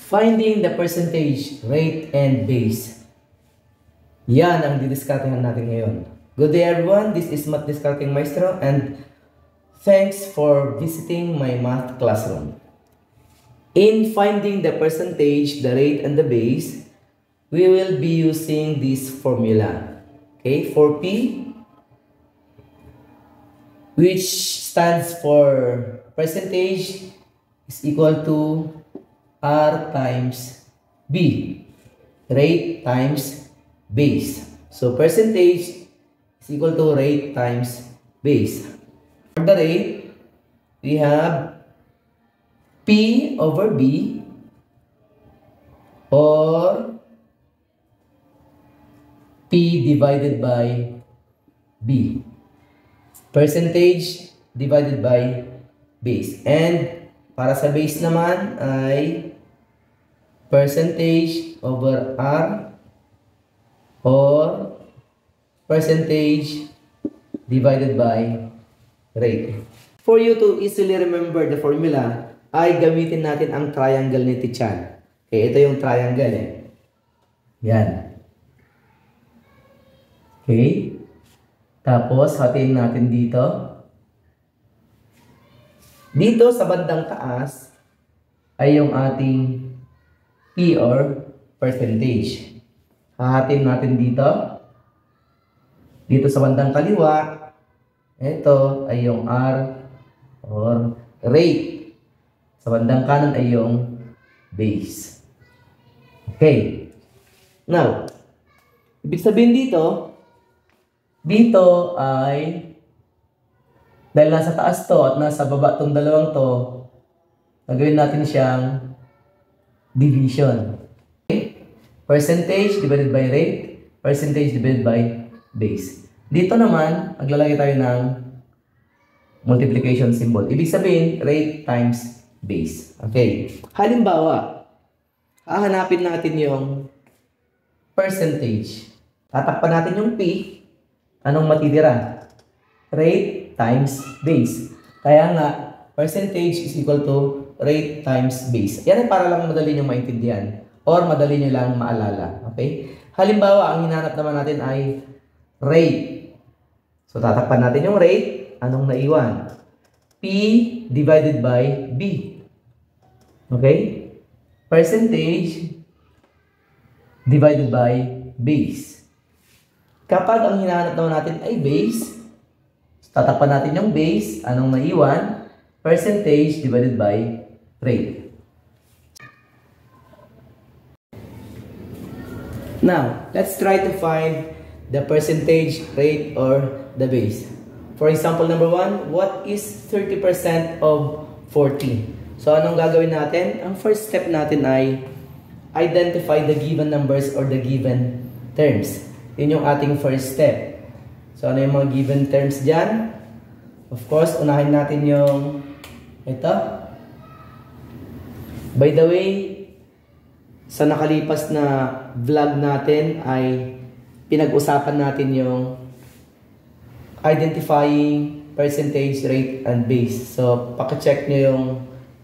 Finding the percentage, rate, and base. Yan ang didiskartehan natin ngayon. Good day everyone, this is Math Discarding Maestro and thanks for visiting my math classroom. In finding the percentage, the rate, and the base, we will be using this formula. Okay, for P, which stands for percentage, is equal to R times B, rate times base. So percentage is equal to rate times base. For the rate, we have P over B or P divided by B. Percentage divided by base. And para sa base naman ay percentage over R or percentage divided by rate. For you to easily remember the formula, ay gamitin natin ang triangle ni Tichan. Okay, ito yung triangle eh. Yan. Okay. Tapos, hatiin natin dito. Dito sa bandang taas ay yung ating P or percentage. Hahatiin natin dito. Dito sa bandang kaliwa, ito ay yung R or rate. Sa bandang kanan ay yung base. Okay. Now, ibig sabihin dito ay, dahil nasa taas to at nasa baba tong dalawang to, nagawin natin siyang division. Okay? Percentage divided by rate, percentage divided by base. Dito naman, maglalagay tayo ng multiplication symbol. Ibig sabihin, rate times base. Okay. Halimbawa, hahanapin natin yung percentage. Tatakpan natin yung P. Anong matitira? Rate times base. Kaya nga, percentage is equal to rate times base. Yan ay para lang madali nyo maintindihan or madali nyo lang maalala. Okay? Halimbawa, ang hinahanap naman natin ay rate. So, tatakpan natin yung rate. Anong naiwan? P divided by B. Okay? Percentage divided by base. Kapag ang hinahanap naman natin ay base, tatakpan natin yung base. Anong naiwan? Percentage divided by rate. Now, let's try to find the percentage, rate, or the base. For example number 1, what is 30% of 40? So, anong gagawin natin? Ang first step natin ay identify the given numbers or the given terms. Yun yung ating first step. So, ano yung mga given terms dyan? Of course, unahin natin yung ito. By the way, sa nakalipas na vlog natin ay pinag-usapan natin yung identifying percentage, rate, and base. So, pakicheck nyo yung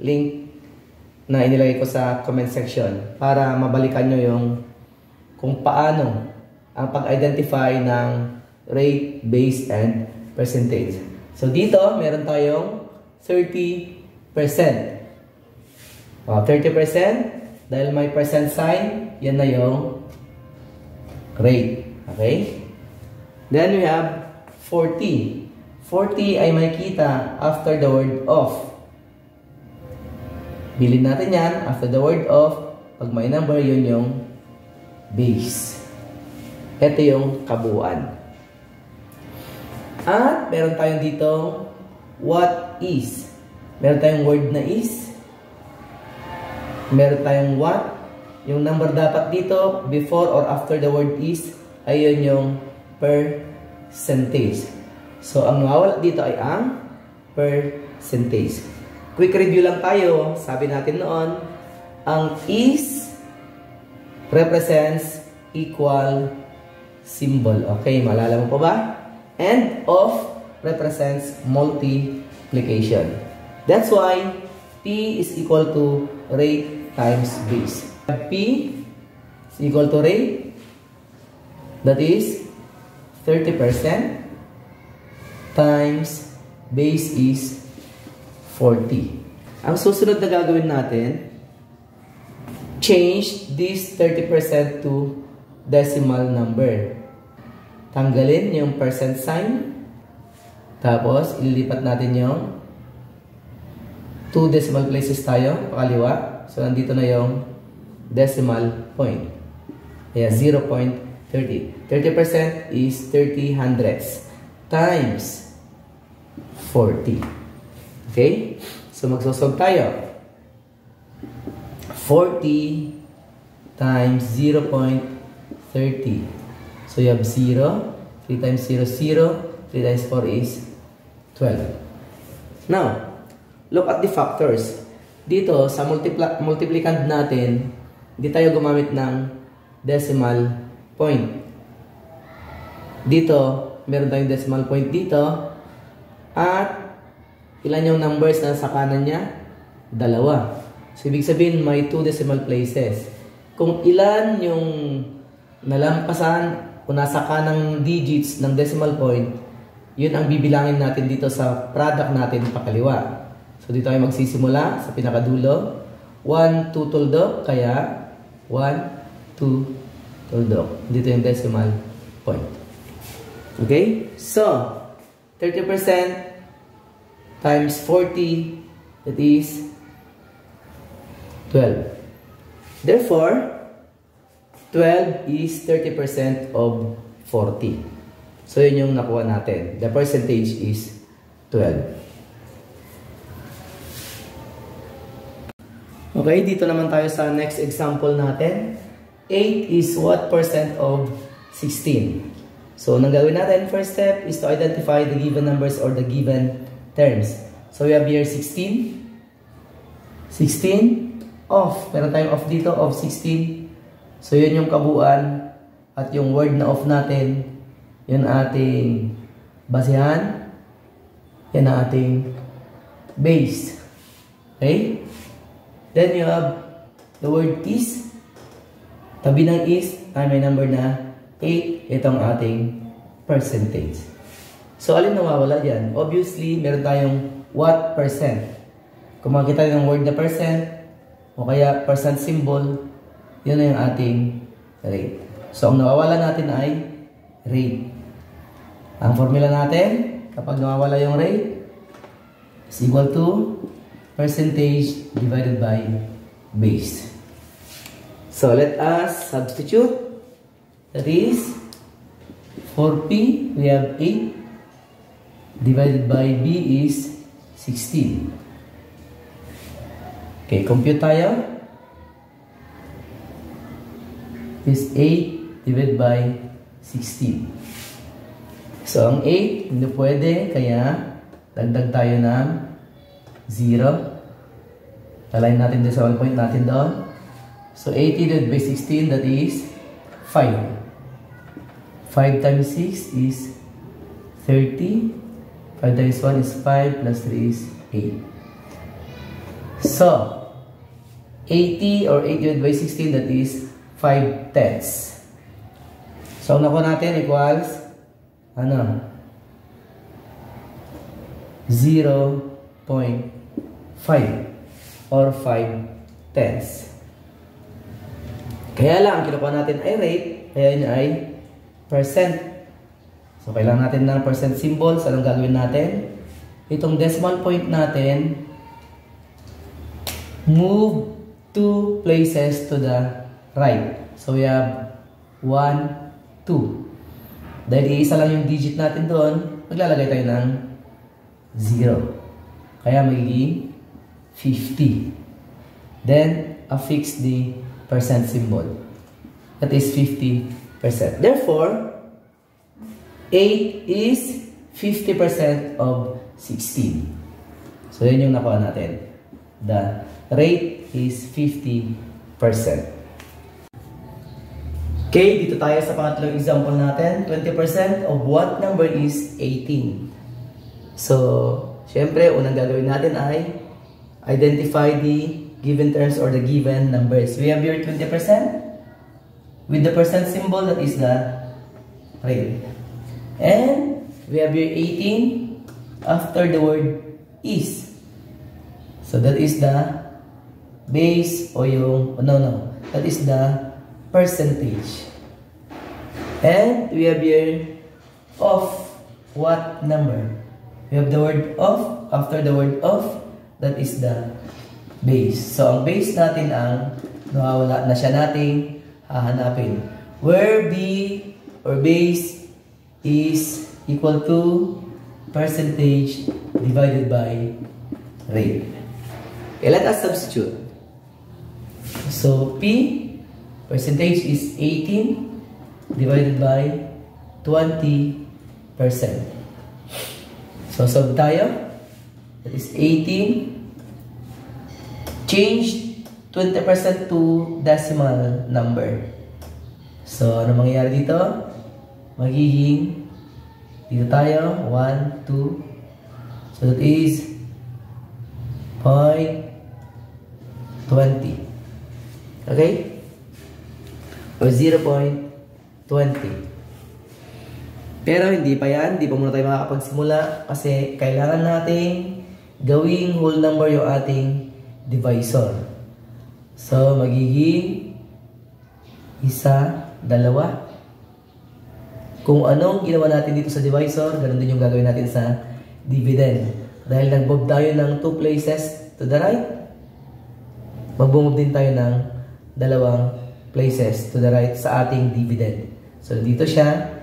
link na inilagay ko sa comment section para mabalikan nyo yung kung paano ang pag-identify ng rate, base, and percentage. So, dito, meron tayong 30%. 30%, dahil may percent sign, yan na yung rate. Okay? Then, we have 40. 40 ay makikita after the word of. Bilhin natin yan. After the word of, pag may number, yun yung base. Ito yung kabuuan. At meron tayong dito, what is. Meron tayong word na is. Meron tayong what. Yung number dapat dito, before or after the word is, ayun yung percentage. So, ang nawawala dito ay ang percentage. Quick review lang tayo. Sabi natin noon, ang is represents equal symbol. Okay, maalala mo pa ba? And of represents multiplication. That's why P is equal to rate times base. P is equal to rate, that is 30%, times base is 40. Ang susunod na gagawin natin, change this 30% to decimal number. Tanggalin yung percent sign. Tapos, ililipat natin yung 2 decimal places tayo, pakaliwa. So, nandito na yung decimal point. Kaya, 0.30. 30% is 30 hundredths times 40. Okay? So, magsusog tayo. 40 times 0.30. So, you have 0. 3 times 0, 0. 3 times 4 is 12. Now, look at the factors. Dito, sa multiplicand natin, hindi tayo gumamit ng decimal point. Dito, meron tayong decimal point dito. At, ilan yung numbers na sa kanan niya? 2. So, ibig sabihin, may 2 decimal places. Kung ilan yung nalampasan o nasa kanang digits ng decimal point, yun ang bibilangin natin dito sa product natin pakaliwa. So, dito tayo magsisimula sa pinakadulo. 1, 2 tuldok, kaya 1, 2 tuldok. Dito yung decimal point. Okay? So, 30% times 40, that is 12. Therefore, 12 is 30% of 40. So, yun yung nakuha natin. The percentage is 12. Okay, dito naman tayo sa next example natin. 8 is what percent of 16? So, nang gawin natin, first step is to identify the given numbers or the given terms. So, we have here 16. 16 off. Meron tayong off dito, of 16. So, yun yung kabuuan. At yung word na off natin, yun ating basehan. Yan ang ating base. Okay? Then, you have the word is. Tabi ng is, ay may number na 8. Itong ating percentage. So, alin nawawala dyan? Obviously, meron tayong what percent. Kung makikita ng word na percent, o kaya percent symbol, yun na yung ating rate. So, ang nawawala natin ay rate. Ang formula natin, kapag nawawala yung rate, is equal to percentage divided by base. So, let us substitute. That is, for P, we have 8 divided by B is 16. Okay, compute tayo. Is 8 divided by 16. So, ang 8, hindi pwede, kaya dagdag tayo ng 0. Talayin natin doon sa 1 point natin doon. So, 80 divided by 16, that is 5. 5 times 6 is 30. 5 times 1 is 5, plus 3 is 8. So, 80 or 8 divided by 16, that is 5 tenths. So, ang nakuha natin equals, 0.5 or 5 tenths. Kaya lang, ang kinukuha natin ay rate, kaya yun ay percent. So, kailangan natin ng percent symbol. So, anong gagawin natin? Itong decimal point natin, move 2 places to the right. So, we have 1, 2. Dahil iisa lang yung digit natin doon, maglalagay tayo ng 0. Kaya magiging 50. Then, affix the percent symbol. That is 50%. Therefore, 8 is 50% of 16. So, yun yung nakuha natin. The rate is 50%. Okay, dito tayo sa pangatlong example natin. 20% of what number is 18? So, syempre, unang gagawin natin ay identify the given terms or the given numbers. We have your 20% with the percent symbol, that is the rate. And we have your 18 after the word is. So that is the base o yung, that is the percentage. And we have your of what number? We have the word of, after the word of, that is the base. So ang base natin ang nawawala na siya nating hahanapin. Where B or base is equal to percentage divided by rate. Okay, let us substitute. So P, percentage is 18 divided by 20%. So solve tayo. That is 18. Change 20% to decimal number. So ano mangyayari dito? Magiging dito tayo 1, 2. So that is 0.20. Okay? Or 0.20. Pero hindi pa yan. Hindi pa muna tayo makakapagsimula kasi kailangan nating gawing whole number yung ating divisor. So, magiging 1, 2. Kung anong ginawa natin dito sa divisor, ganun din yung gagawin natin sa dividend. Dahil nag-move tayo ng 2 places to the right, mag-move din tayo ng 2 places to the right sa ating dividend. So, dito siya,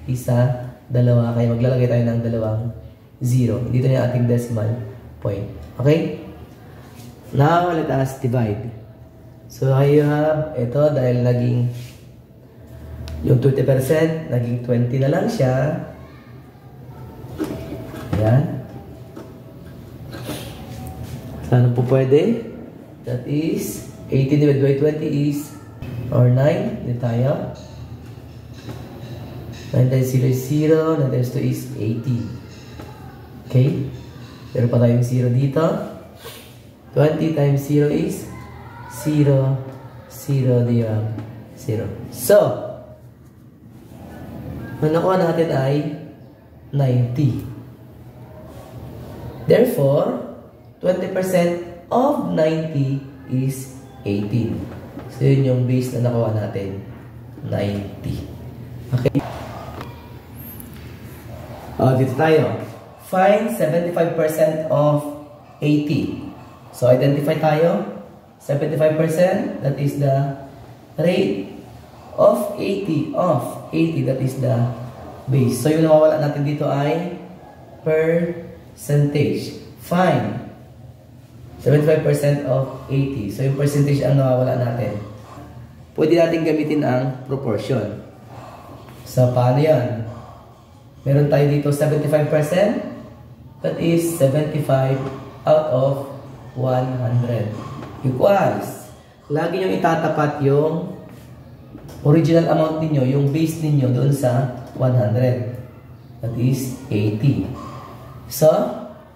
1, 2, kaya maglalagay tayo ng 2 0. Dito na yung ating decimal point. Okay? Now, let us divide. So, you have, ito, dahil naging yung 20%, naging 20 na lang siya. Ayan. Ano po pwede? That is, 18 divided by 20 is, or 9. Dito tayo. 9 times 0 is 0. 9 times 2 is 80. Okay? Pero pa tayong 0 dito. 20 times 0 is 0. 0 diyan. 0. So, ang nakuha natin ay 90. Therefore, 20% of 90 is 18. So, yun yung base na nakuha natin. 90. Okay? Dito tayo. Find 75% of 80. So, identify tayo. 75%, that is the rate of 80. That is the base. So, yung nawawala natin dito ay percentage. Find 75% of 80. So, yung percentage ang nawawala natin. Pwede natin gamitin ang proportion. So, paano yan? Meron tayo dito 75%. That is 75 out of 100. Equals. Lagi nyo itatapat yung original amount ninyo, yung base ninyo doon sa 100. That is 80. So,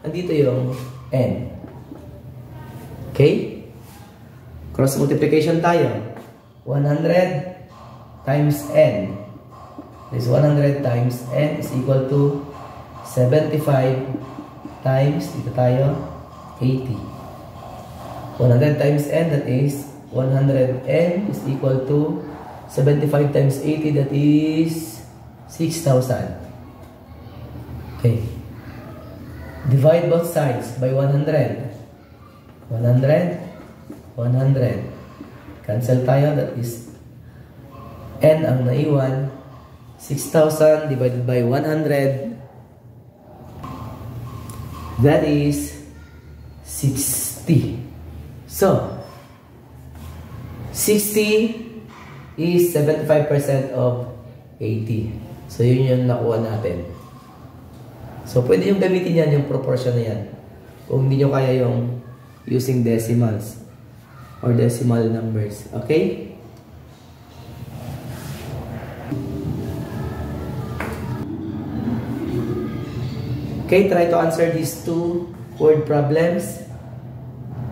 nandito yung n. Okay? Cross multiplication tayo. 100 times n. This 100 times n is equal to 75 times, dito tayo, 80. 100 times n, that is 100n is equal to 75 times 80, that is 6,000. Okay. Divide both sides by 100. 100. Cancel tayo, that is n ang naiwan. 6,000 divided by 100. That is 60. So, 60 is 75% of 80. So, yun yung nakuha natin. So, pwede yung gamitin yan, yung proportion na yan. Kung hindi nyo kaya yung using decimals or decimal numbers. Okay? Okay, try to answer these two word problems.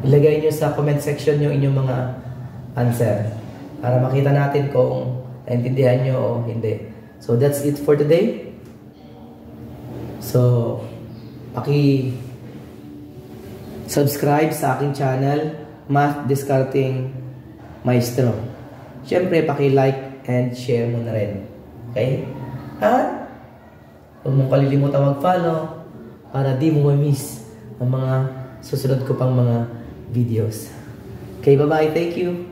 ilagay nyo sa comment section yung inyong mga answer para makita natin kung naintindihan nyo o hindi. So that's it for today. So subscribe sa aking channel, Math Discarding Maestro. Siyempre, like and share mo na rin. Okay? At huwag mong kalilimutan mag-follow para di mo ma-miss ang mga susunod ko pang mga videos. Okay, bye-bye. Thank you.